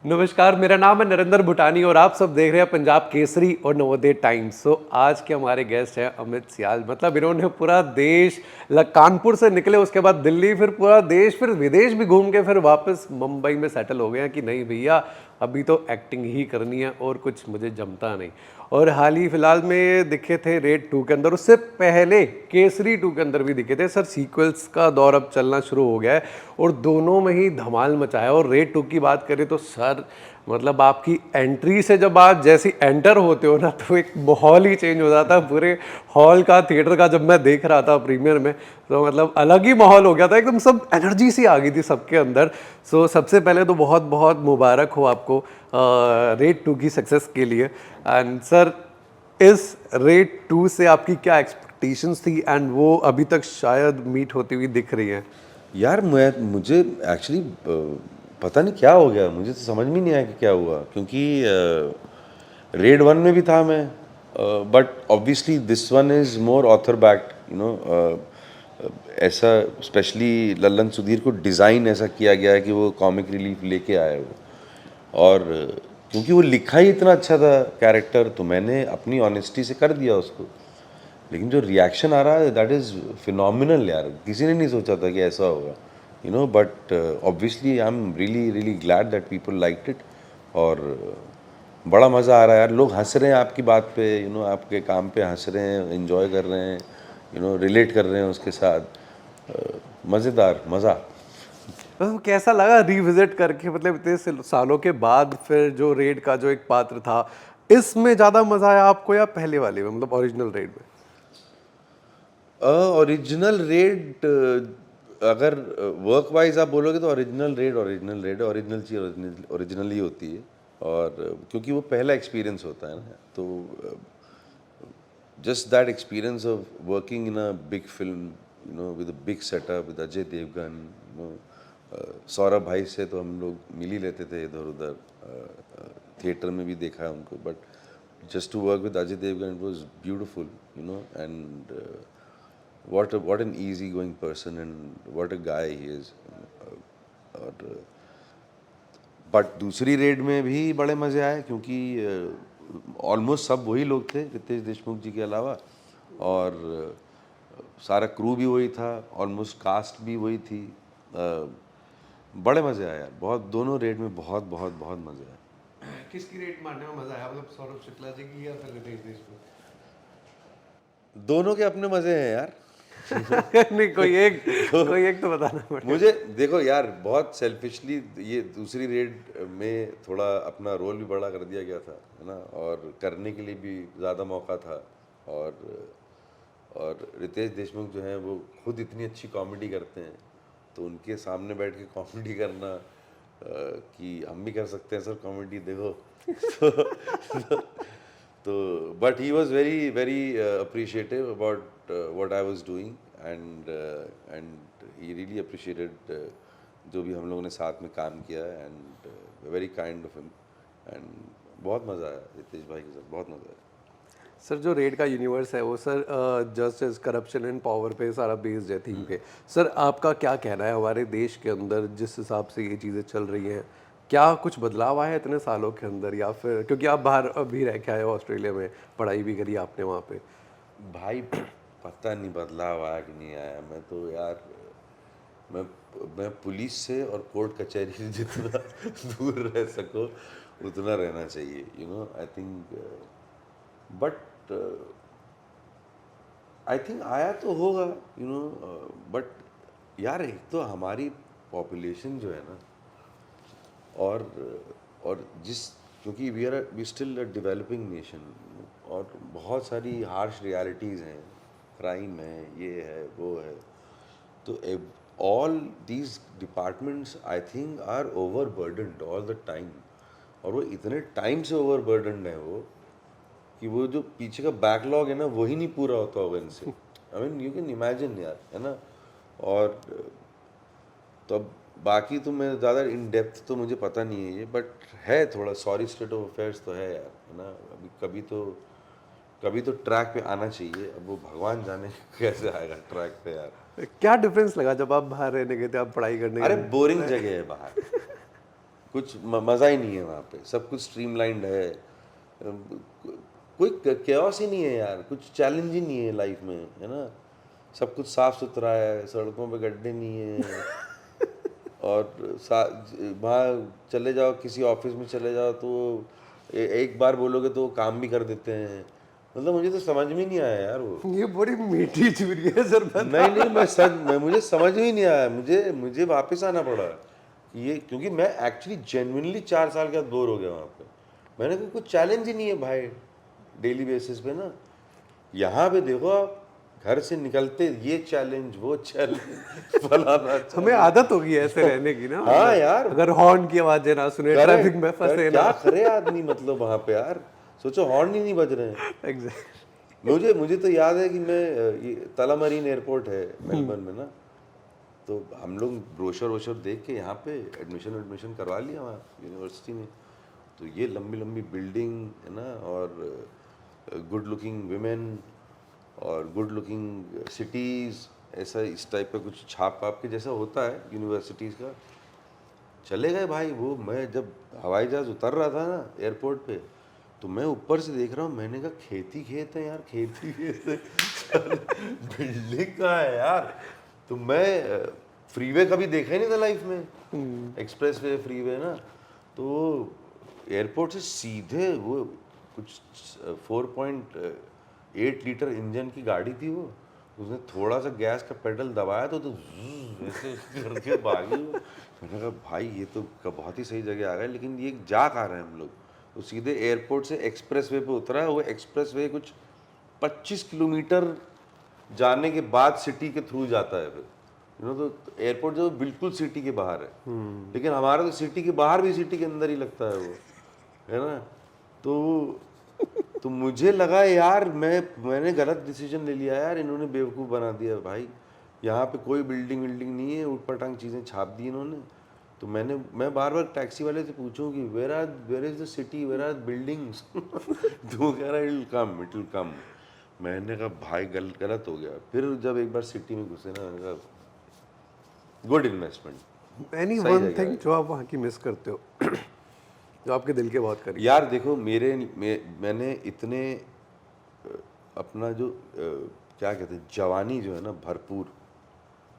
नमस्कार, मेरा नाम है नरेंद्र भूटानी और आप सब देख रहे हैं पंजाब केसरी और नवोदय टाइम्स। आज के हमारे गेस्ट हैं अमित सियाल। मतलब इन्होंने पूरा देश, कानपुर से निकले, उसके बाद दिल्ली, फिर पूरा देश, फिर विदेश भी घूम के फिर वापस मुंबई में सेटल हो गए हैं कि नहीं भैया अभी तो एक्टिंग ही करनी है और कुछ मुझे जमता नहीं। और हाल ही फिलहाल में दिखे थे रेड 2 के अंदर, उससे पहले केसरी 2 के अंदर भी दिखे थे। सर सीक्वल्स का दौर अब चलना शुरू हो गया है और दोनों में ही धमाल मचाया। और रेड 2 की बात करें तो सर मतलब आपकी एंट्री से जब आप जैसी एंटर होते हो ना तो एक माहौल ही चेंज हो जाता है पूरे हॉल का, थिएटर का। जब मैं देख रहा था प्रीमियर में तो मतलब अलग ही माहौल हो गया था, एकदम सब एनर्जी सी आ गई थी सबके अंदर। सो सबसे पहले तो बहुत बहुत मुबारक हो आपको रेड 2 की सक्सेस के लिए। एंड सर इस रेड 2 से आपकी क्या एक्सपेक्टेशंस थी एंड वो अभी तक शायद मीट होती हुई दिख रही हैं? यार मुझे एक्चुअली पता नहीं क्या हो गया, मुझे तो समझ में नहीं आया कि क्या हुआ, क्योंकि रेड वन में भी था मैं, but obviously this one is more author backed, ऐसा स्पेशली लल्लन सुधीर को डिज़ाइन ऐसा किया गया है कि वो कॉमिक रिलीफ लेके आया वो। और क्योंकि वो लिखा ही इतना अच्छा था कैरेक्टर, तो मैंने अपनी ऑनेस्टी से कर दिया उसको। लेकिन जो रिएक्शन आ रहा है दैट इज़ फिनोमिनल यार, किसी ने नहीं सोचा था कि ऐसा होगा, but obviously I am really really glad that people liked it. और बड़ा मज़ा आ रहा है यार, लोग हंस रहे हैं आपकी बात पे, आपके काम पे हंस रहे हैं, एंजॉय कर रहे हैं, रिलेट कर रहे हैं उसके साथ। मज़ेदार मज़ा। तो कैसा लगा रिविजिट करके, मतलब इतने सालों के बाद फिर जो रेड का जो एक पात्र था, इसमें ज़्यादा मज़ा आया आपको या पहले वाले में, मतलब ओरिजिनल रेड में? ओरिजिनल रेड, अगर वर्क वाइज आप बोलोगे तो ओरिजिनल रेड ओरिजिनल चीज़ ओरिजिनल ही होती है। और क्योंकि वो पहला एक्सपीरियंस होता है ना, तो just that experience of working in a big film, with a big setup, with Ajay Devgan, Saurabh भाई से तो हम लोग मिल ही लेते थे इधर उधर, थिएटर में भी देखा है उनको, but just to work with Ajay Devgan, it was beautiful, and what an easygoing person and what a guy he is. और बट दूसरी रेड में भी बड़े मज़े आए, क्योंकि ऑलमोस्ट सब वही लोग थे रितेश देशमुख जी के अलावा, और सारा क्रू भी वही था, ऑलमोस्ट कास्ट भी वही थी। बड़े मज़े आए यार, बहुत, दोनों रेड में बहुत बहुत बहुत मज़े आए। किसकी रेड मारने में मज़ा आया, मतलब सौरभ शुक्ला जी की या फिर रितेश देशमुख? दोनों के अपने मज़े हैं यार। नहीं, तो कोई एक तो बताना पड़ेगा। मुझे देखो यार, बहुत सेल्फिशली ये दूसरी रेड में थोड़ा अपना रोल भी बड़ा कर दिया गया था, है ना, और करने के लिए भी ज़्यादा मौका था। और और रितेश देशमुख जो हैं वो खुद इतनी अच्छी कॉमेडी करते हैं, तो उनके सामने बैठ के कॉमेडी करना, कि हम भी कर सकते हैं सर कॉमेडी, देखो। तो but he was very very appreciative about what I was doing, and he really appreciated जो भी हम लोगों ने साथ में काम किया, and very kind of him, and बहुत मज़ा आया रितेश भाई के साथ, बहुत मज़ा आया। सर जो रेड का यूनिवर्स है वो sir justice, corruption and power पे सारा बेस्ड है थीम पे। सर आपका क्या कहना है हमारे देश के अंदर जिस हिसाब से ये चीज़ें चल रही हैं, क्या कुछ बदलाव आया है इतने सालों के अंदर, या फिर क्योंकि आप बाहर अभी रह के आए हो, ऑस्ट्रेलिया में पढ़ाई भी करी आपने वहाँ पे? भाई पता नहीं बदलाव आया कि नहीं आया, मैं तो यार, मैं मैं पुलिस से और कोर्ट कचहरी से जितना दूर रह सको उतना रहना चाहिए, I think. But I think आया तो होगा, बट यार एक तो हमारी पॉपुलेशन जो है ना, और जिस, क्योंकि we still a developing nation, और बहुत सारी हार्श रियलिटीज़ हैं, क्राइम है, ये है वो है, तो all these departments I think are overburdened all the time. और वो इतने टाइम से ओवर बर्डनड है वो, कि वो जो पीछे का बैकलॉग है ना, वही नहीं पूरा होता होगा इनसे। I mean you can imagine यार, है ना। और तो अब बाकी तो मैं ज़्यादा इन डेप्थ तो मुझे पता नहीं है ये, बट है थोड़ा सॉरी स्टेट ऑफ अफेयर्स तो है यार, है ना। अभी कभी तो ट्रैक पे आना चाहिए, अब वो भगवान जाने कैसे आएगा ट्रैक पे यार। क्या डिफरेंस लगा जब आप बाहर रहने गए थे, आप पढ़ाई करने अरे गए बोरिंग थे? जगह है बाहर, कुछ मज़ा ही नहीं है वहाँ पे, सब कुछ स्ट्रीमलाइंड है, कोई chaos ही नहीं है यार, कुछ चैलेंज ही नहीं है लाइफ में, है ना। सब कुछ साफ सुथरा है, सड़कों पे गड्ढे नहीं है, और वहाँ चले जाओ, किसी ऑफिस में चले जाओ तो एक बार बोलोगे तो वो काम भी कर देते हैं। मतलब मुझे तो समझ में नहीं आया यार वो। ये बड़ी मीठी चूरी है सर। नहीं नहीं, मुझे समझ में ही नहीं आया, मुझे वापस आना पड़ा ये, क्योंकि मैं एक्चुअली जेन्युइनली 4 साल के बाद बोर हो गया वहाँ पे। मैंने कहा कुछ चैलेंज ही नहीं है भाई डेली बेसिस पे ना। यहाँ पे देखो आप, घर से निकलते ये चैलेंज, वो चैलेंज, फलाना हमें आदत होगी है ऐसे रहने की ना। हाँ मतलब यार, अगर हॉर्न की आवाजें ना सुने, ट्रैफिक में फंसे ना। क्या करे आदमी, मतलब वहाँ पे यार सोचो हॉर्न ही नहीं बज रहे हैं। एग्जैक्ट। मुझे तो याद है कि मैं ये तला मरीन एयरपोर्ट है मेलबर्न में ना, तो हम लोग ब्रोशर वोशर देख के यहाँ पे एडमिशन करवा लिया वहाँ यूनिवर्सिटी में। तो ये लंबी लंबी बिल्डिंग है ना, और गुड लुकिंग विमेन और गुड लुकिंग सिटीज़, ऐसा इस टाइप का कुछ छाप वाप के जैसा होता है यूनिवर्सिटीज़ का। चले गए भाई, वो मैं जब हवाई जहाज़ उतर रहा था ना एयरपोर्ट पे, तो मैं ऊपर से देख रहा हूँ, मैंने कहा खेती खेत है यार, खेती खेत है, बिल्डिंग कहाँ है यार। तो मैं फ्रीवे कभी देखा ही नहीं था लाइफ में, एक्सप्रेस वे फ्रीवे ना। तो एयरपोर्ट से सीधे वो कुछ 4.8 लीटर इंजन की गाड़ी थी वो, उसने थोड़ा सा गैस का पेडल दबाया तो ज़्ज़ ऐसे करके भागी वो। मैंने कहा भाई ये तो बहुत ही सही जगह आ गए, लेकिन ये जा कहाँ रहे हैं हम लोग। तो सीधे एयरपोर्ट से एक्सप्रेस वे पे उतरा है, वो एक्सप्रेस वे कुछ 25 किलोमीटर जाने के बाद सिटी के थ्रू जाता है फिर, यू नो। तो एयरपोर्ट जो बिल्कुल सिटी के बाहर है, लेकिन हमारा तो सिटी के बाहर भी सिटी के अंदर ही लगता है वो, है ना। तो मुझे लगा यार मैंने गलत डिसीजन ले लिया यार, इन्होंने बेवकूफ़ बना दिया भाई। यहाँ पे कोई बिल्डिंग विल्डिंग नहीं है, ऊटपटांग चीज़ें छाप दी इन्होंने। तो मैं बार बार टैक्सी वाले से पूछूं कि where is the city, where are buildings, तो वो कह रहा है इट विल कम। मैंने कहा भाई गलत हो गया। फिर जब एक बार सिटी में घुसे ना, मैंने कहा गुड इन्वेस्टमेंट, एनी सही वन जगह थिंग है। जो आप वहाँ की मिस करते हो, जो आपके दिल के बहुत करीब। यार देखो मैंने इतने अपना जो क्या कहते हैं, जवानी जो है ना भरपूर,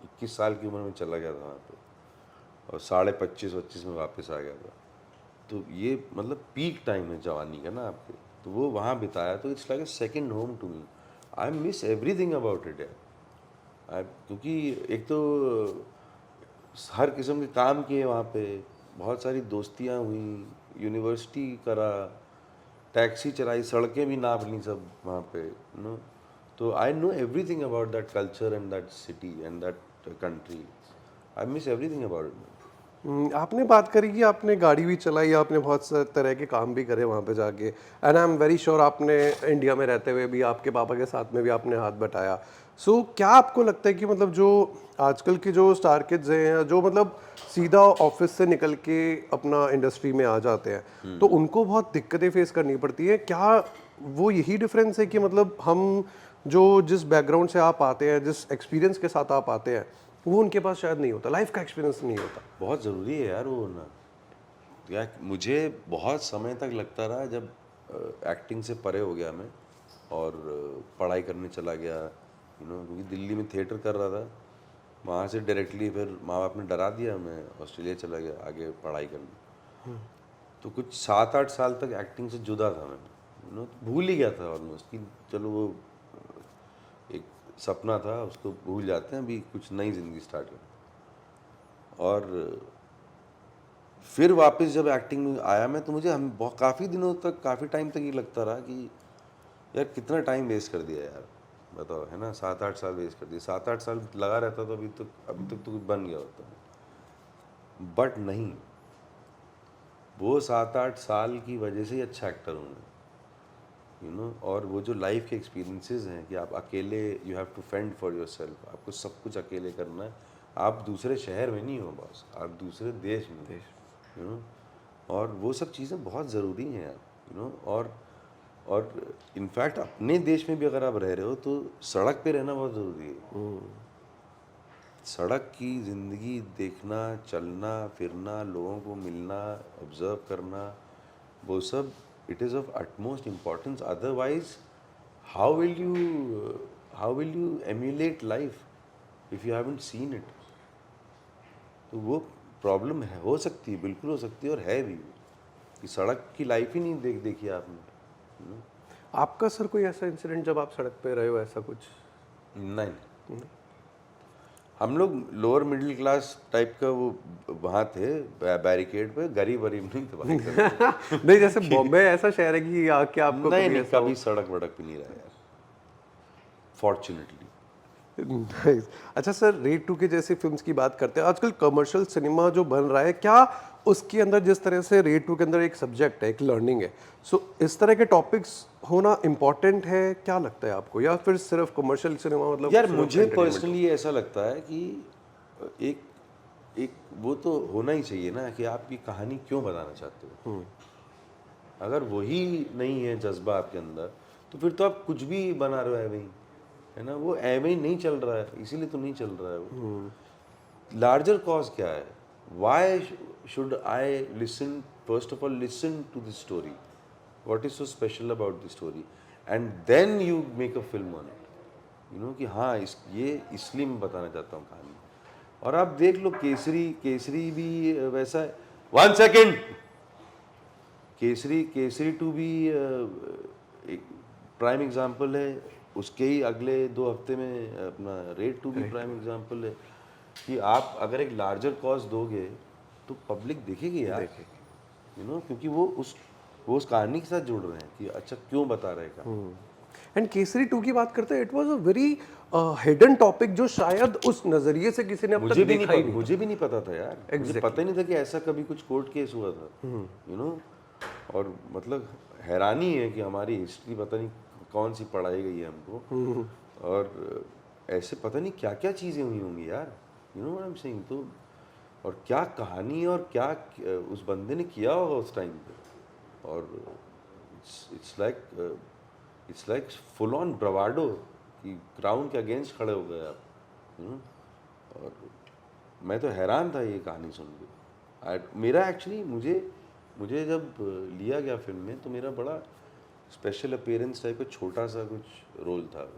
21 साल की उम्र में चला गया था वहाँ पे, और 25.5-25 में वापस आ गया था। तो ये मतलब पीक टाइम है जवानी का ना आपके, तो वो वहाँ बिताया, तो it's like a second home to me. I miss everything about it यार। क्योंकि एक तो हर किस्म के काम किए वहाँ पे, बहुत सारी दोस्तियाँ हुई, यूनिवर्सिटी करा, टैक्सी चलाई, सड़कें भी नाप ली सब वहाँ पे, यू नो। तो I know everything about that culture and that city and that country. I miss everything about it. आपने बात करी कि आपने गाड़ी भी चलाई, आपने बहुत सारे तरह के काम भी करे वहाँ पे जाके, and I am very sure आपने इंडिया में रहते हुए भी आपके पापा के साथ में भी आपने हाथ बटाया। सो क्या आपको लगता है कि मतलब जो आजकल के जो स्टार किड्स हैं, जो मतलब सीधा ऑफिस से निकल के अपना इंडस्ट्री में आ जाते हैं, तो उनको बहुत दिक्कतें फेस करनी पड़ती है, क्या वो यही डिफरेंस है कि मतलब हम जो जिस बैकग्राउंड से आप आते हैं, जिस एक्सपीरियंस के साथ आप आते हैं, वो उनके पास शायद नहीं होता, लाइफ का एक्सपीरियंस नहीं होता। बहुत ज़रूरी है यार वो होना। यार मुझे बहुत समय तक लगता रहा, जब एक्टिंग से परे हो गया मैं और पढ़ाई करने चला गया, यू नो, क्योंकि दिल्ली में थिएटर कर रहा था। वहाँ से डायरेक्टली फिर माँ बाप ने डरा दिया, मैं ऑस्ट्रेलिया चला गया आगे पढ़ाई करने। तो कुछ 7-8 साल तक एक्टिंग से जुदा था मैं, यू नो। तो भूल ही गया था ऑलमोस्ट कि चलो वो एक सपना था, उसको भूल जाते हैं, अभी कुछ नई ज़िंदगी स्टार्ट कर। और फिर वापस जब एक्टिंग में आया मैं, तो मुझे हम बहुत काफ़ी दिनों तक, काफ़ी टाइम तक ये लगता रहा कि यार कितना टाइम वेस्ट कर दिया यार, बताओ, है ना। 7-8 साल वेस्ट कर दिए, 7-8 साल लगा रहता तो अभी तक तो कुछ बन गया होता। बट नहीं, वो 7-8 साल की वजह से ही अच्छा एक्टर हूँ मैं, यू नो। और वो जो लाइफ के एक्सपीरियंसेस हैं कि आप अकेले, you have to fend for yourself, आपको सब कुछ अकेले करना है। आप दूसरे शहर में नहीं हो बॉस, आप दूसरे देश में, यू नो। और वो सब चीज़ें बहुत ज़रूरी हैं यार, यू नो। और इनफैक्ट अपने देश में भी अगर आप रह रहे हो तो सड़क पे रहना बहुत ज़रूरी है। सड़क की ज़िंदगी देखना, चलना फिरना, लोगों को मिलना, ऑब्जर्व करना, वो सब it is of utmost importance. Otherwise how will you emulate life if you haven't seen it? तो वो प्रॉब्लम है, हो सकती है, बिल्कुल हो सकती है, और है भी, कि सड़क की लाइफ ही नहीं देखी आपने। आपका सर कोई ऐसा इंसिडेंट जब आप सड़क पे रहे हो, ऐसा कुछ? नहीं, हम लोग लोअर मिडिल क्लास टाइप का वो वहाँ थे, बैरिकेड पे, गरीब वरीब नहीं थे भाई कभी। नहीं, जैसे बॉम्बे ऐसा शहर है कि आके आपको नहीं कभी नहीं, ऐसा हो? कभी सड़क वड़क पे नहीं रहा यार, फॉर्चुनेटली। नाइस। अच्छा सर, रेड 2 की जैसी फिल्म्स की बात करते हैं, आजकल कमर्शियल सिनेमा जो बन रहा है, क्या उसके अंदर जिस तरह से रेड 2 के अंदर एक सब्जेक्ट है, एक लर्निंग है, सो इस तरह के टॉपिक्स होना इम्पोर्टेंट है, क्या लगता है आपको? या फिर सिर्फ कमर्शियल सिनेमा मतलब यार सिर्फ मुझे एंटरटेनमेंट हो? पर्सनली ऐसा लगता है कि एक एक वो तो होना ही चाहिए ना, कि आप ये कहानी क्यों बताना चाहते हो। अगर वही नहीं है जज्बा आपके अंदर, तो फिर तो आप कुछ भी बना रहे हो ऐਵੇਂ ही, है ना। वो ऐਵੇਂ ही नहीं चल रहा है, इसीलिए तो नहीं चल रहा है वो। लार्जर कॉज क्या है? Why should I listen? First of all listen to the story, what is so special about the story, and then you make a film on it. You know कि हाँ, ये इसलिए मैं बताना चाहता हूँ कहानी। और आप देख लो केसरी, केसरी भी वैसा है। 1 सेकेंड। केसरी, केसरी 2 भी एक प्राइम एग्जांपल है। उसके ही अगले 2 हफ्ते में अपना रेड 2 भी प्राइम एग्जांपल है, कि आप अगर एक लार्जर कॉज दोगे तो पब्लिक देखेगी यार, यू नो, क्योंकि वो उस कहानी के साथ जुड़ रहे हैं कि अच्छा क्यों बता रहे हैं कहानी। एंड केसरी 2 की बात करते हैं, it was a very hidden topic जो शायद उस नजरिए से किसी ने अब तक देखा ही नहीं था। मुझे भी नहीं पता था यार, मुझे एग्जैक्टली। पता ही नहीं था कि ऐसा कभी कुछ कोर्ट केस हुआ था, यू नो। और मतलब हैरानी है कि हमारी हिस्ट्री पता नहीं कौन सी पढ़ाई गई है हमको, और ऐसे पता नहीं क्या क्या चीज़ें हुई होंगी यार, you know what I am saying. तो और क्या कहानी, और क्या उस बंदे ने किया होगा उस टाइम पे, और इट्स लाइक फुल ऑन ब्रवाडो, कि क्राउन के अगेंस्ट खड़े हो गए आप, यू नो। और मैं तो हैरान था ये कहानी सुन के। मेरा एक्चुअली मुझे मुझे जब लिया गया फिल्म में, तो मेरा बड़ा स्पेशल अपीयरेंस टाइप का छोटा सा कुछ रोल था।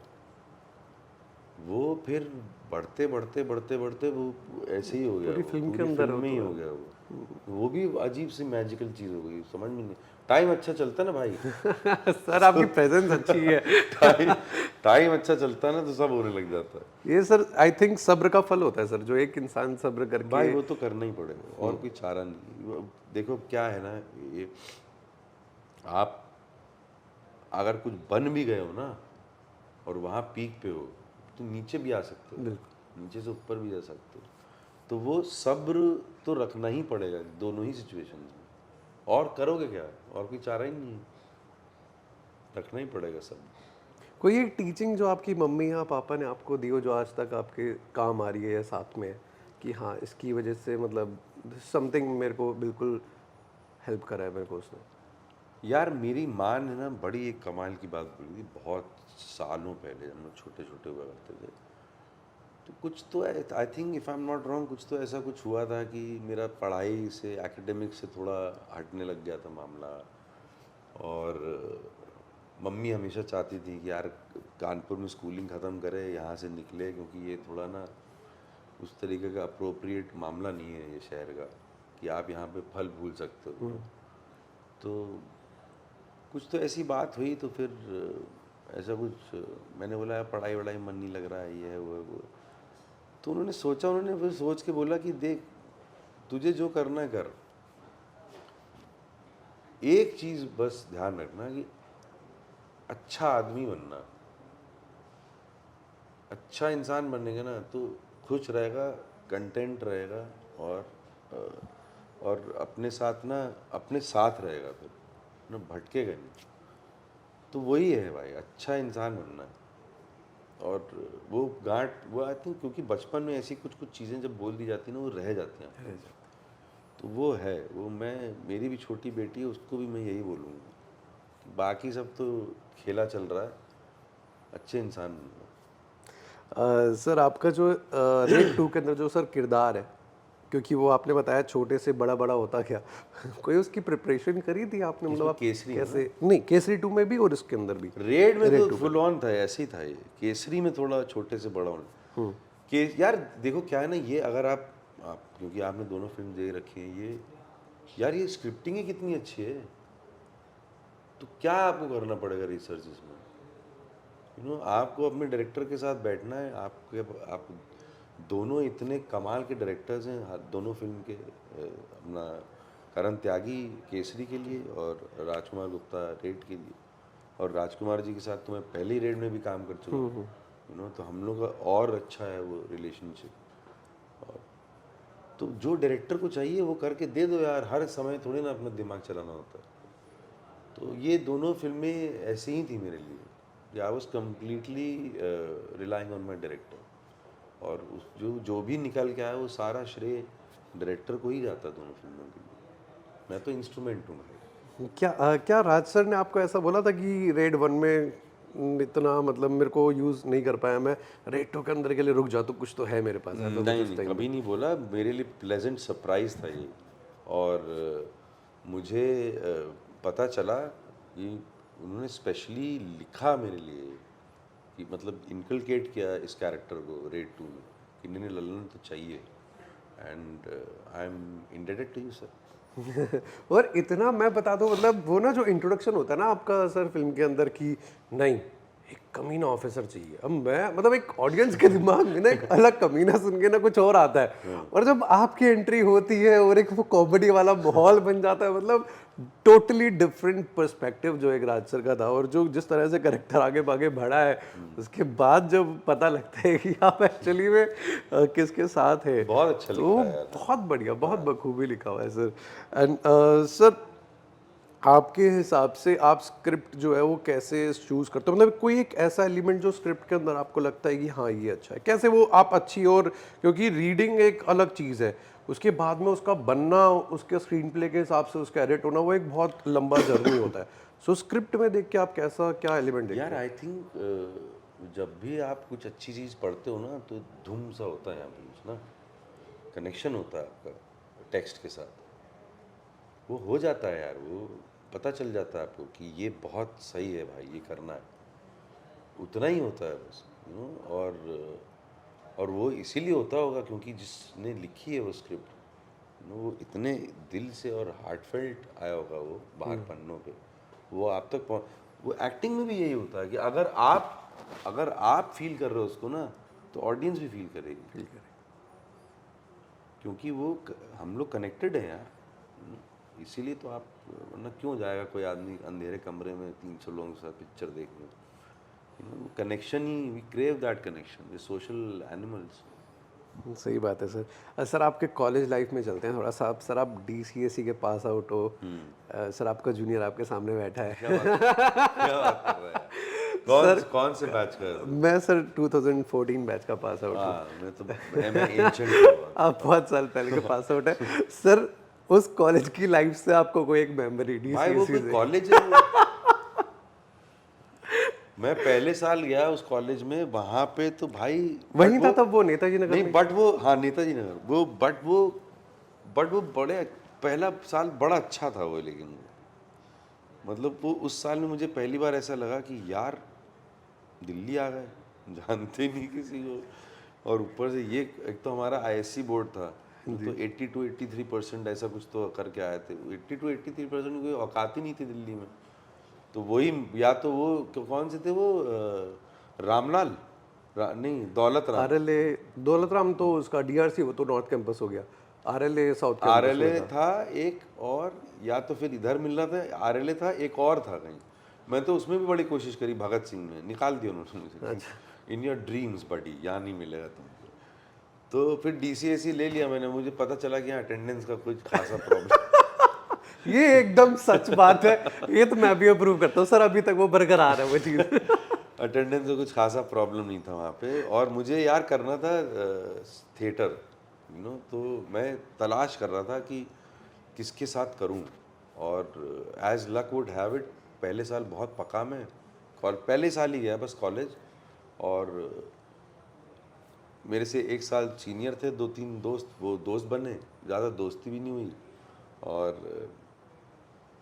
वो फिर बढ़ते बढ़ते बढ़ते बढ़ते वो ऐसे ही हो गया, पूरी वो फिल्म के पूरी अंदर फिल्म हो में ही तो हो गया वो भी अजीब सी मैजिकल चीज़ हो गई, समझ में नहीं। टाइम अच्छा चलता ना भाई। सर आपकी प्रेजेंस अच्छी है। टाइम टाइम अच्छा चलता ना, तो सब होने लग जाता है। ये सर आई थिंक सब्र का फल होता है सर, जो एक इंसान सब्र करके। भाई वो तो करना ही पड़ेगा, और कोई चारा नहीं। देखो क्या है ना, ये आप अगर कुछ बन भी गए हो ना, और वहाँ पीक पे हो, तो नीचे भी आ सकते बिल्कुल। हो, नीचे से ऊपर भी जा सकते हो। तो वो सब्र तो रखना ही पड़ेगा दोनों ही सिचुएशंस में। और करोगे क्या, और कोई चारा ही नहीं है, रखना ही पड़ेगा सब्र। कोई एक टीचिंग जो आपकी मम्मी या पापा ने आपको दी हो, जो आज तक आपके काम आ रही है या साथ में है, कि हाँ इसकी वजह से मतलब समथिंग मेरे को बिल्कुल हेल्प करा है मेरे को उसने? यार मेरी माँ ने ना बड़ी एक कमाल की बात बोली थी, बहुत सालों पहले हम लोग छोटे छोटे हुआ करते थे। तो कुछ तो I think, if I am not wrong, कुछ तो ऐसा कुछ हुआ था कि मेरा पढ़ाई से, एकेडमिक से थोड़ा हटने लग गया था मामला। और मम्मी हमेशा चाहती थी कि यार कानपुर में स्कूलिंग ख़त्म करे, यहाँ से निकले, क्योंकि ये थोड़ा ना उस तरीके का अप्रोप्रिएट मामला नहीं है ये शहर का, कि आप यहाँ पे फल फूल सकते हो। तो कुछ तो ऐसी बात हुई, तो फिर ऐसा कुछ मैंने बोला यार पढ़ाई वढ़ाई मन नहीं लग रहा है, ये है वो है वो है। तो उन्होंने सोचा, उन्होंने फिर सोच के बोला कि देख, तुझे जो करना है कर, एक चीज़ बस ध्यान रखना कि अच्छा आदमी बनना। अच्छा इंसान बनेगा ना तो खुश रहेगा, कंटेंट रहेगा, और और अपने साथ ना, अपने साथ रहेगा, फिर ना भटकेगा नहीं। तो वही है भाई, अच्छा इंसान बनना है। और वो गांठ, वो आई थिंक, क्योंकि बचपन में ऐसी कुछ कुछ चीज़ें जब बोल दी जाती हैं ना, वो रह जाती हैं आपके अंदर। तो वो है, वो मैं, मेरी भी छोटी बेटी है, उसको भी मैं यही बोलूँगा कि बाकी सब तो खेला चल रहा है, अच्छे इंसान बनना। सर आपका जो रेड टू के अंदर जो सर किरदार है, क्योंकि वो आपने बताया छोटे से बड़ा बड़ा होता गया कोई उसकी प्रिपरेशन करी थी आपने, मतलब इसमें आप केसरी है ना, कैसे? नहीं, केसरी टू में भी और इसके अंदर भी। रेड में तो रेड टू फुल ऑन था, ऐसे ही था ये। केसरी में थोड़ा छोटे से बड़ा होना के यार देखो क्या है ना, ये अगर आप क्योंकि आपने दोनों फिल्म देख रखी हैं, ये यार ये स्क्रिप्टिंग ही कितनी अच्छी है, तो क्या आपको करना पड़ेगा रिसर्च इसमें, आपको अपने डायरेक्टर के साथ बैठना है। आप दोनों इतने कमाल के डायरेक्टर्स हैं दोनों फिल्म के, अपना करण त्यागी केसरी के लिए और राजकुमार गुप्ता रेड के लिए। और राजकुमार जी के साथ तो मैं पहले ही रेड में भी काम कर चुका हूँ, तो हम लोग का और अच्छा है वो रिलेशनशिप। तो जो डायरेक्टर को चाहिए वो करके दे दो यार, हर समय थोड़ी ना अपना दिमाग चलाना होता है। तो ये दोनों फिल्में ऐसी ही थी मेरे लिए, I was completely relying on my director, और उस जो भी निकल के आया वो सारा श्रेय डायरेक्टर को ही जाता है दोनों फिल्मों के लिए। मैं तो इंस्ट्रूमेंट हूँ भाई। क्या राज सर ने आपको ऐसा बोला था कि रेड वन में इतना मतलब मेरे को यूज़ नहीं कर पाया, मैं रेड टू के अंदर के लिए रुक जा, तो कुछ तो है मेरे पास, ऐसा कुछ नहीं उस नहीं, टाइम में? कभी नहीं बोला, मेरे लिए प्लेजेंट सरप्राइज था ये। और मुझे पता चला कि उन्होंने स्पेशली लिखा मेरे लिए, कि मतलब इनकलकेट किया इस कैरेक्टर को रेड टू में, कि नहीं ललन तो चाहिए, and I am indebted to you sir. और इतना मैं बता दूं, मतलब वो ना जो इंट्रोडक्शन होता है ना आपका सर फिल्म के अंदर की, नहीं एक कमीना ऑफिसर चाहिए, अब मैं मतलब एक ऑडियंस के दिमाग में ना एक अलग कमीना सुन के ना कुछ और आता है, और जब आपकी एंट्री होती है और एक वो कॉमेडी वाला माहौल बन जाता है, मतलब टोटली डिफरेंट पर्सपेक्टिव जो एक राज सर का था, और जो जिस तरह से करेक्टर आगे भागे बढ़ा है, उसके बाद जब पता लगता है कि आप एक्चुअली में किसके साथ है, बहुत अच्छा तो लिखा है यार। बहुत बढ़िया, बहुत बखूबी लिखा हुआ है सर। एंड सर आपके हिसाब से आप स्क्रिप्ट जो है वो कैसे चूज करते हो, मतलब कोई एक ऐसा एलिमेंट जो स्क्रिप्ट के अंदर आपको लगता है कि हाँ ये अच्छा है, कैसे वो आप अच्छी, और क्योंकि रीडिंग एक अलग चीज़ है, उसके बाद में उसका बनना, उसके स्क्रीन प्ले के हिसाब से उसका एडिट होना, वो एक बहुत लंबा जर्नी होता है। सो स्क्रिप्ट में देख के आप कैसा क्या एलिमेंट देखते यार हो? आई थिंक जब भी आप कुछ अच्छी चीज़ पढ़ते हो ना, तो धूम सा होता है यहाँ पे कुछ ना, कनेक्शन होता है आपका टेक्स्ट के साथ, वो हो जाता है यार, वो पता चल जाता है आपको कि ये बहुत सही है भाई, ये करना है, उतना ही होता है बस, और वो इसीलिए होता होगा क्योंकि जिसने लिखी है वो स्क्रिप्ट, वो इतने दिल से और हार्टफेल्ट आया होगा वो बाहर पन्नों पे, वो आप तक वो एक्टिंग में भी यही होता है कि अगर आप फील कर रहे हो उसको ना, तो ऑडियंस भी फील करेगी, क्योंकि हम लोग कनेक्टेड हैं यार, इसीलिए तो आप, वरना क्यों जाएगा कोई आदमी अंधेरे कमरे में 300 लोगों के साथ पिक्चर देखने, कनेक्शन ही, we crave that connection, we social animals. सही बात है सर। सर आपके कॉलेज लाइफ में चलते हैं थोड़ा सा, आप सर आप DCSE के पास आउट हो, सर आपका जूनियर आपके सामने बैठा है। क्या बात कर रहा है? कौन से बैच का है? मैं सर 2014 बैच का पास आउट हूँ। हाँ, मैं एंशिएंट हूँ। आप बहुत साल पहले के पास आउट है सर। उस कॉलेज की लाइफ से आपको कोई एक मेमोरी भाई वो DCSE कोई से? कॉलेज है मैं पहले साल गया उस कॉलेज में, वहां पे तो भाई, वहीं था तब वो नेताजी नगर नहीं, में? बट वो, हाँ नेताजी नगर, बट वो बड़े, पहला साल बड़ा अच्छा था वो, लेकिन मतलब वो उस साल में मुझे पहली बार ऐसा लगा कि यार दिल्ली आ गए, जानते नहीं किसी को, और ऊपर से ये एक तो हमारा ISC बोर्ड था, तो 80 to 83% ऐसा कुछ तो करके आए थे, 80 to 83% कोई औकात ही नहीं थी दिल्ली में। तो वही, या तो वो कौन से थे वो, रामलाल, नहीं दौलत राम, RLA दौलत राम तो उसका DRC, वो तो नॉर्थ कैंपस हो गया, RLA साउथ कैंपस में RLA था। था एक, और या तो फिर इधर मिल रहा था, RLA था एक और था कहीं, मैं तो उसमें भी बड़ी कोशिश करी, भगत सिंह में निकाल दिया उन्होंने मुझे, इन योर ड्रीम्स बडी, यहाँ नहीं मिलेगा तुमको। तो फिर DCSE ले लिया मैंने, मुझे पता चला कि यहाँ अटेंडेंस का कुछ खासा प्रॉब्लम ये एकदम सच बात है, ये तो मैं भी अप्रूव करता हूँ सर, अभी तक वो बरकरार है वो चीज़। अटेंडेंस का कुछ खासा प्रॉब्लम नहीं था वहाँ पे, और मुझे यार करना था थिएटर, तो मैं तलाश कर रहा था कि किसके साथ करूं, और as luck would have it, पहले साल बहुत पका मैं, पहले साल ही गया बस कॉलेज, और मेरे से 1 साल सीनियर थे, 2-3 दोस्त, वो दोस्त बने, ज़्यादा दोस्ती भी नहीं हुई। और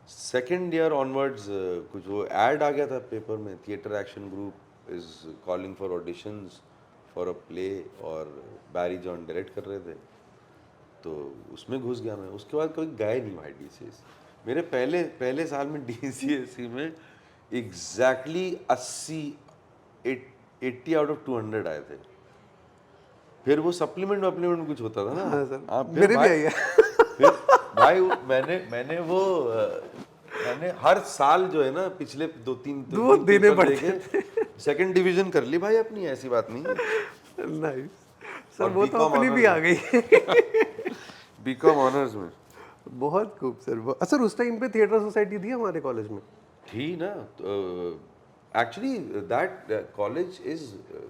सेकेंड ईयर ऑनवर्ड्स कुछ वो ऐड आ गया था पेपर में, theatre action group is calling for auditions for a play, और बैरी जॉन डायरेक्ट कर रहे थे, तो उसमें घुस गया मैं। उसके बाद कभी गए नहीं भाई DCS। मेरे पहले पहले साल में DCSE में एग्जैक्टली 80 आउट ऑफ 200 आए थे। फिर वो सप्लीमेंट वप्लीमेंट में कुछ होता था ना। हाँ सर, हाँ, फिर मेरे भी भाई, आई है। फिर भाई मैंने हर साल जो है ना पिछले दो तीन वो देने पेपर पड़ते देके सेकंड डिवीजन कर ली भाई अपनी, ऐसी बात नहीं है। नाइस सर, और वो तो बीकॉम अपनी भी ऑनर्स आ गई। बीकॉम ऑनर्स में बहुत खूब सर। सर उस टाइम पे थिएटर सोसाइटी थी हमारे कॉलेज में। थी ना। Actually that college is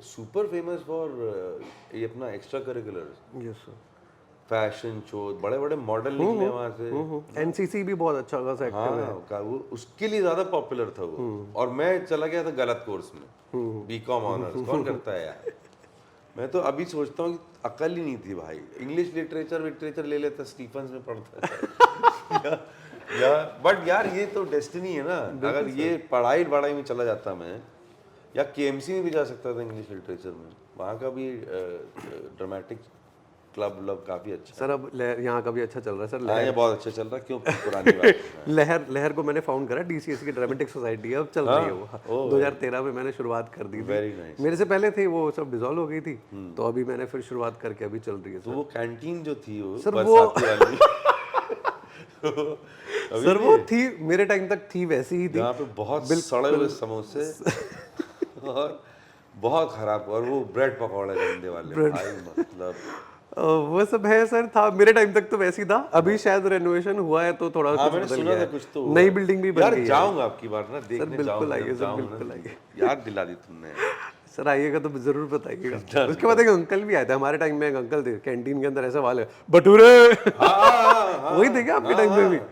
super famous for ये अपना extra curricular yes sir. Fashion show, बड़े बड़े मॉडल निकले वहाँ से। एनसीसी भी बहुत अच्छा खासा एक्टिव है। हाँ, वो उसके लिए ज्यादा पॉपुलर था वो। और मैं चला गया था गलत कोर्स में, बीकॉम ऑनर्स। कौन करता है यार। मैं तो अभी सोचता हूँ कि अकल ही नहीं थी भाई। इंग्लिश लिटरेचर ले लेता, स्टीफन्स में पढ़ता है। या बट यार ये तो डेस्टिनी है ना। अगर ये पढ़ाई में चला जाता मैं, या KMC में भी जा सकता था इंग्लिश लिटरेचर में। वहाँ का भी ड्रामेटिक क्लब काफी अच्छा है। सर अब यहाँ का भी अच्छा चल रहा है सर। हाँ, ये बहुत अच्छा चल रहा है। क्यों, पुरानी बात है। लहर को मैंने फाउंड करा, DCS की ड्रामेटिक सोसाइटी है, अब चल रही है वो। 2013 में मैंने शुरुआत कर दी थी। Very nice. मेरे से पहले थी वो, सब डिसॉल्व हो गई थी, तो अभी मैंने फिर शुरुआत करके अभी चल रही है तो वो कैंटीन जो थी वो सर। वो बरसाती वाली सर वो थी मेरे टाइम तक, थी वैसी ही थी। जहाँ पे बहुत सड़े हुए समोसे और बहुत खराब, और वो ब्रेड पकौड़े गंदे वाले भाई, मतलब वो सब है सर, था मेरे टाइम तक तो वैसी था। अभी शायद रेनोवेशन हुआ है तो थोड़ा हाँ, कुछ मैंने बदल सुना गया था है। कुछ तो नई बिल्डिंग भी बन यार गई है। जाऊंगा आपकी बार ना, देखने बिल्कुल जाऊंगा। आइए जब सर, जाऊंगा बिल्कुल ना, आइए। याद दिला दी तुमने। सर आइएगा तो जरूर बताइएगा। उसके बाद एक अंकल भी आए थे हमारे टाइम में, एक अंकल थे कैंटीन के अंदर ऐसे वाले भटूरे। हाँ वही थे क्या आपके हाँ टाइम में भी? हाँ,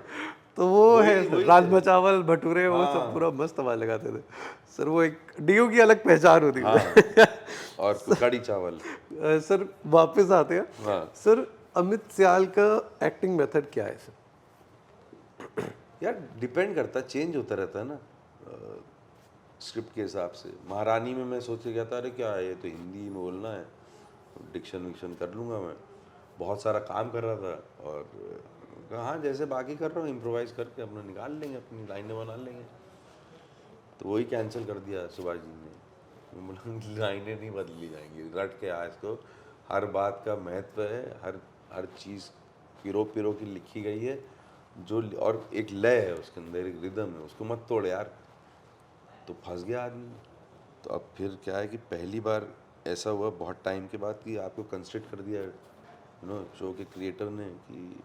तो वो है वही सर, वही थे। राजमा चावल भटूरे, वो सब हाँ पूरा मस्त वाले लगाते थे सर। वो एक डीओ की अलग पहचान होती हाँ, है। और कड़ी चावल। सर वापस आते हैं। हाँ सर अमित सियाल का एक्टिंग मेथड क्या है सर? यार, डिपेंड करता है, चेंज होता रहता है ना स्क्रिप्ट के हिसाब से। महारानी में मैं सोच के गया था, अरे क्या है ये, तो हिंदी में बोलना है, डिक्शन विक्शन कर लूँगा मैं। बहुत सारा काम कर रहा था, और कहा हाँ जैसे बाकी कर रहा हूँ, इम्प्रोवाइज करके अपना निकाल लेंगे, अपनी लाइनें बना लेंगे। तो वही कैंसिल कर दिया सुभाष जी ने। मैं बोला लाइनें नहीं बदली जाएंगी, रट के आज को हर बात का महत्व है, हर चीज़ पिरो पिरो की लिखी गई है जो, और एक लय है उसके अंदर, एक रिदम है, उसको मत तोड़ यार। तो फंस गया आदमी। तो अब फिर क्या है कि पहली बार ऐसा हुआ बहुत टाइम के बाद कि आपको कंस्ट्रक्ट कर दिया शो के क्रिएटर ने कि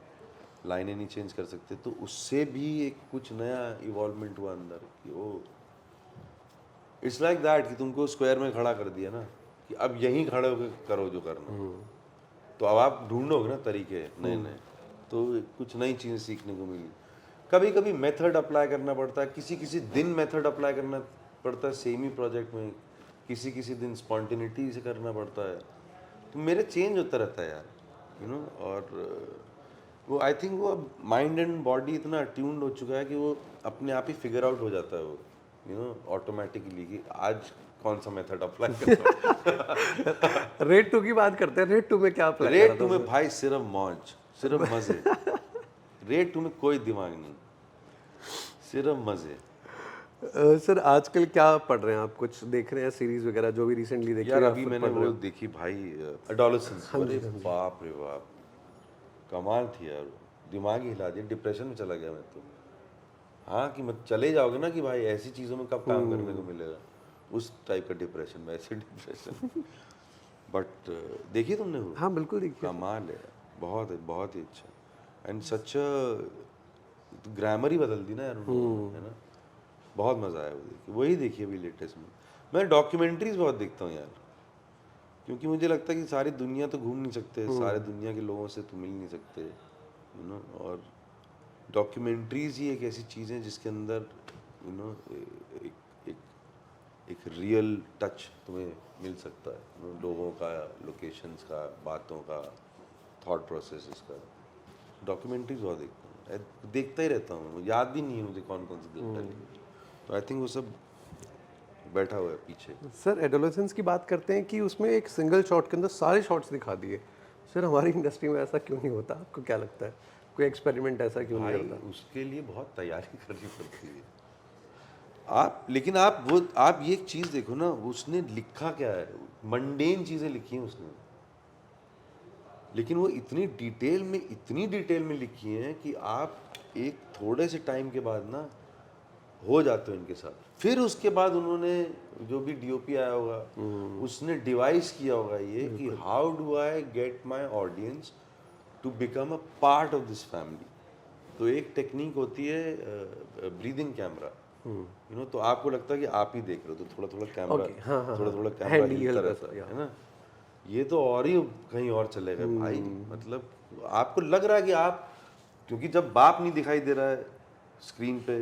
लाइनें नहीं चेंज कर सकते। तो उससे भी एक कुछ नया इवॉल्वमेंट हुआ अंदर कि ओ, इट्स लाइक दैट कि तुमको स्क्वायर में खड़ा कर दिया ना, कि अब यहीं खड़े होकर करो जो करना। तो अब आप ढूंढोगे ना तरीके नए नए, तो कुछ नई चीज़ें सीखने को मिली। कभी कभी मेथड अप्लाई करना पड़ता है, किसी किसी दिन मेथड अप्लाई करना पड़ता है सेम ही प्रोजेक्ट में, किसी किसी दिन स्पॉन्टेनिटी से करना पड़ता है। तो मेरे चेंज होता रहता है यार, और वो आई थिंक वो माइंड एंड बॉडी इतना अट्यून्ड हो चुका है कि वो अपने आप ही फिगर आउट हो जाता है वो, ऑटोमेटिकली कि आज कौन सा मेथड अप्लाई करना। रेड 2 की बात करते हैं। रेड 2 में क्या अप्लाई करा रेड 2 था? में भाई सिर्फ मौज, सिर्फ मजे। रेड 2 में कोई दिमाग नहीं, सिर्फ मजे। सर आजकल क्या पढ़ रहे हैं आप? कुछ देख रहे हैं सीरीज वगैरह जो भी रिसेंटली देखी यार है या अभी खुद मैंने पढ़ रहे वो हो? देखी भाई, एडोलेसेंस। अरे बाप रे बाप, कमाल थी यार, दिमाग ही हिला दिया। डिप्रेशन में चला गया मैं तो। हाँ, कि मत चले जाओगे ना कि भाई ऐसी चीज़ों में कब काम करने को मिलेगा, उस टाइप का डिप्रेशन, वैसे डिप्रेशन। बट देखी तुमने वो? हाँ बिल्कुल देखिए। कमाल है, बहुत ही अच्छा। एंड सच ग्रामर ही बदल दी ना यार उन्होंने, है ना। बहुत मज़ा आया वो देखिए, वही देखिए अभी लेटेस्ट में। मैं डॉक्यूमेंट्रीज बहुत देखता हूँ यार, क्योंकि मुझे लगता है कि सारी दुनिया तो घूम नहीं सकते, सारे दुनिया के लोगों से तो मिल नहीं सकते, और डॉक्यूमेंट्रीज ही एक ऐसी चीज़ है जिसके अंदर एक एक रियल टच तुम्हें मिल सकता है लोगों का, लोकेशंस का, बातों का, थॉट प्रोसेसेस का। डॉक्यूमेंट्रीज बहुत देखता हूँ, देखता ही रहता हूँ, याद भी नहीं है मुझे कौन कौन सी देख डाली। तो आई थिंक वो सब बैठा हुआ है पीछे। सर एडोलेसेंस की बात करते हैं कि उसमें एक सिंगल शॉट के अंदर सारे शॉट्स दिखा दिए। सर हमारी इंडस्ट्री में ऐसा क्यों नहीं होता, आपको क्या लगता है? कोई एक्सपेरिमेंट ऐसा क्यों नहीं भाई होता? उसके लिए बहुत तैयारी करनी पड़ती है। आप लेकिन आप ये एक चीज़ देखो ना, उसने लिखा क्या है, मंडेन चीज़ें लिखी हैं उसने, लेकिन वो इतनी डिटेल में लिखी हैं कि आप एक थोड़े से टाइम के बाद ना हो जाते हो इनके साथ। फिर उसके बाद उन्होंने जो भी डीओपी आया होगा उसने डिवाइस किया होगा ये कि how do I get my audience to become a part of this family. तो एक टेक्निक होती है ब्रीदिंग कैमरा, तो आपको लगता है कि आप ही देख रहे हो, तो थोड़ा थोड़ा कैमरा, ओके, हाँ हाँ थोड़ा हाँ, थोड़ा कैमरा हैंडी हिलता हल्का रहता सा या है ना। ये तो और ही कहीं और चले गए भाई। मतलब आपको लग रहा है कि आप, क्योंकि जब बाप नहीं दिखाई दे रहा है स्क्रीन पे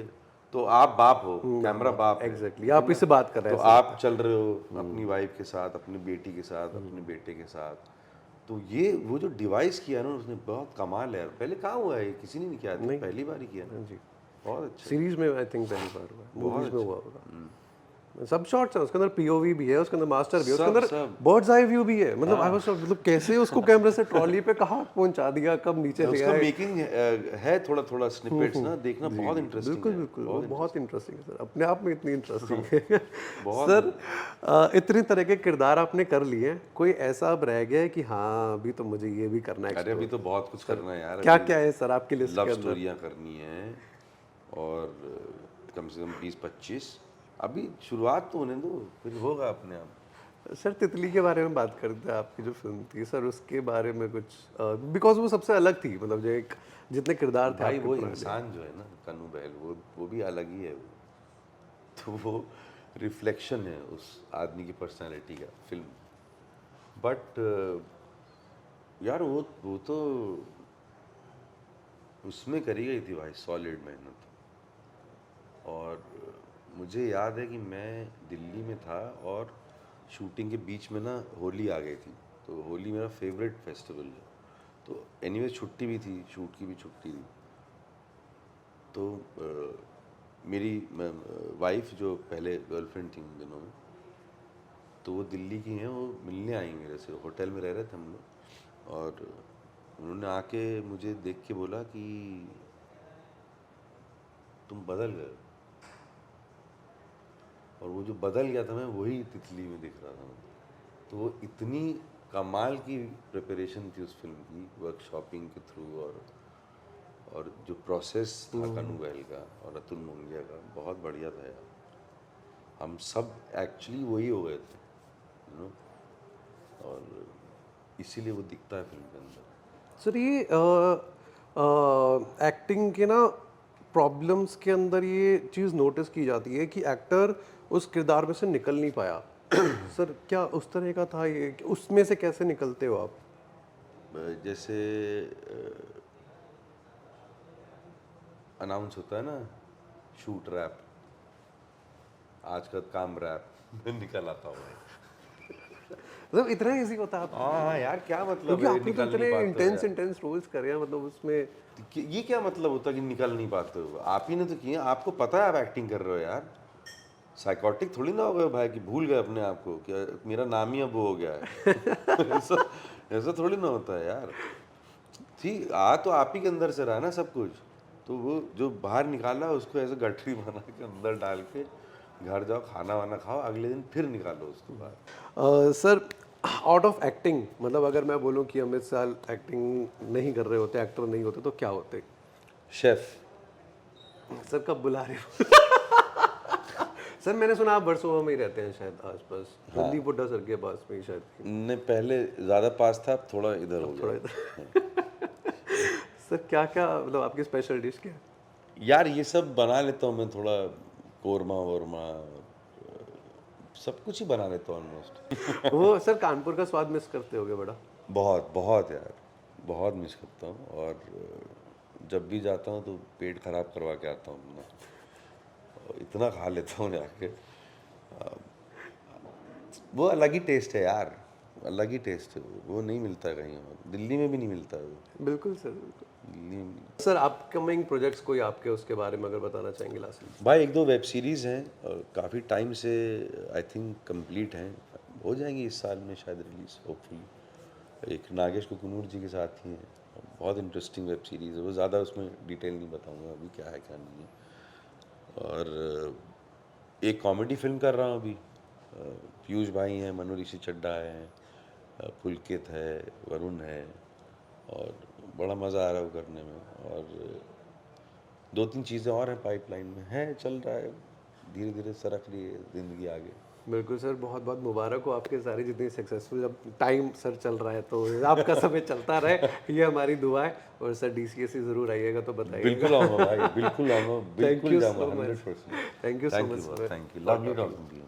तो आप बाप हो, कैमरा बाप है, एग्जैक्टली, ठीक है आप ना? इससे बात कर रहे तो हैं ऐसा लगता आप चल रहे हो अपनी वाइफ के साथ, अपनी बेटी के साथ, अपने बेटे के साथ। तो ये वो जो डिवाइस किया ना उसने, बहुत कमाल है यार। पहले कहाँ हुआ है, किसी ने नहीं किया, नहीं। पहली बार ही किया ना। है जी। बहुत अच्छा, सीरीज में आई थिंक पहली बार हुआ है, बहुत मूवीज में अच्छा। हुआ होगा। सब शॉट्स हैं उसके अंदर, पीओवी भी है उसके अंदर, मास्टर भी है उसके सब अंदर, सब बर्ड्स आई व्यू भी है। मतलब आई वाज, मतलब कैसे उसको कैमरे से ट्रॉली पे कहाँ पहुंचा दिया, कब नीचे ले उसका आए। मेकिंग है, थोड़ा थोड़ा स्निपेट्स ना देखना, जी बहुत जी, इंटरेस्टिंग बिल्कुल है, बिल्कुल, वो बहुत बहुत इंटरेस्टिंग, इंटरेस्टिंग है सर, अपने आप में इतनी इंटरेस्टिंग है। बहुत सर बहुत। इतने तरह के किरदार आपने कर लिए हैं, कोई ऐसा अब रह गया है कि हाँ अभी तो मुझे ये भी करना है अरे अभी एक्सप्लोर? तो बहुत कुछ सर करना है यार। क्या अभी क्या है सर आपकी लिस्ट लव के अंदर? स्टोरियाँ करनी है, और कम से कम 20-25। अभी शुरुआत तो होने दो, फिर होगा अपने आप। सर तितली के बारे में बात करते हैं, आपकी जो फिल्म थी सर उसके बारे में कुछ, बिकॉज वो सबसे अलग थी, मतलब जो एक जितने किरदार थे भाई आपके वो पुराने। इंसान जो है ना कन्नू बहल, वो भी अलग ही है वो। तो वो रिफ्लेक्शन है उस आदमी की पर्सनालिटी का, फिल्म। बट यार वो तो उसमें करी गई थी भाई, सॉलिड मेहनत। और मुझे याद है कि मैं दिल्ली में था और शूटिंग के बीच में ना होली आ गई थी। तो होली मेरा फेवरेट फेस्टिवल है। तो एनीवे छुट्टी भी थी, शूट की भी छुट्टी थी। तो मेरी वाइफ जो पहले गर्लफ्रेंड थी उन दिनों में, तो वो दिल्ली की हैं, वो मिलने आई मेरे से, होटल में रह रहे थे हम लोग। और उन्होंने आके मुझे देख के बोला कि तुम बदल गए। और वो जो बदल गया था मैं, वही तितली में दिख रहा था। तो वो इतनी कमाल की प्रिपरेशन थी उस फिल्म की, वर्कशॉपिंग के थ्रू, और जो प्रोसेस था कन्नू बहल का और अतुल मुंगिया का, बहुत बढ़िया था यार। हम सब एक्चुअली वही हो गए थे, और इसीलिए वो दिखता है फिल्म के अंदर। सर ये एक्टिंग के ना प्रॉब्लम्स के अंदर ये चीज़ नोटिस की जाती है कि एक्टर उस किरदार में से निकल नहीं पाया। सर क्या उस तरह का था ये, उसमें से कैसे निकलते हो आप? जैसे अनाउंस होता है ना, शूट रैप, आज का काम रैप में निकल आता हूँ। मतलब इतना इजी होता है आप, हाँ यार, क्या मतलब क्योंकि है आपने तो निकल नहीं इतने पाते हो इंटेंस यार? इंटेंस रोल्स करे हैं, मतलब उसमें। ये क्या मतलब होता है कि निकल नहीं पाते हो? आप ही ने तो किए, आपको पता है आप एक्टिंग कर रहे हो यार। साइकोटिक थोड़ी ना हो गए भाई कि भूल गए अपने आप को, क्या मेरा नाम ही अब वो हो गया है। ऐसा ऐसा थोड़ी ना होता है यार। ठीक, तो आप ही के अंदर से रहा ना सब कुछ। तो वो जो बाहर निकाला उसको ऐसे गठरी बना के अंदर डाल के घर जाओ, खाना वाना खाओ, अगले दिन फिर निकालो उसको बाहर। सर आउट ऑफ एक्टिंग, मतलब अगर मैं बोलूं कि अमित साल एक्टिंग नहीं कर रहे होते, एक्टर नहीं होते, तो क्या होते? शेफ। सर कब बुला रहे हो? सर मैंने सुना आप वर्सोवा में ही रहते हैं शायद, आसपास रणदीप हुड्डा सर के पास में ही शायद। ने पहले ज़्यादा पास था, अब थोड़ा इधर हो थोड़ा गया। सर क्या क्या, मतलब आपकी स्पेशल डिश क्या है? यार ये सब बना लेता हूँ मैं, थोड़ा कोरमा वोरमा, सब कुछ ही बना लेता हूँ ऑलमोस्ट। वो सर कानपुर का स्वाद मिस करते होगे बड़ा? बहुत बहुत यार, बहुत मिस करता हूँ। और जब भी जाता हूँ तो पेट खराब करवा के आता हूँ अपना, और इतना खा लेता हूँ जाके। वो अलग ही टेस्ट है यार, अलग ही टेस्ट है वो नहीं मिलता कहीं और, दिल्ली में भी नहीं मिलता वो, बिल्कुल सर, बिल्कुल दिल्ली में नहीं। सर। अपकमिंग प्रोजेक्ट्स कोई आपके उसके बारे में अगर बताना चाहेंगे लास्ट में? भाई एक दो वेब सीरीज़ हैं और काफ़ी टाइम से आई थिंक कंप्लीट हैं, हो जाएंगी इस साल में शायद रिलीज़ होपफुली। एक नागेश कुकुनूर जी के साथ ही है, बहुत इंटरेस्टिंग वेब सीरीज़ है वो, ज़्यादा उसमें डिटेल नहीं बताऊंगा अभी क्या है क्या नहीं है। और एक कॉमेडी फिल्म कर रहा हूँ अभी, पीयूष भाई हैं, मनु ऋषि चड्ढा है, पुलकित है, वरुण है, और बड़ा मज़ा आ रहा है वो करने में। और दो तीन चीज़ें और हैं पाइपलाइन में, है चल रहा है, धीरे धीरे सरक रही है ज़िंदगी आगे। बिल्कुल सर, बहुत बहुत मुबारक हो आपके सारी जितनी सक्सेसफुल। अब टाइम सर चल रहा है तो आपका समय चलता रहे, ये हमारी दुआ है। और सर DCSE ज़रूर आइएगा तो बताइएगा। बिल्कुल आऊँगा भाई, बिल्कुल आऊँगा, थैंक बिल्कुल यू जाऊँगा so much, 100%। Thank you so thank much you, sir. Thank you, lovely talking to you.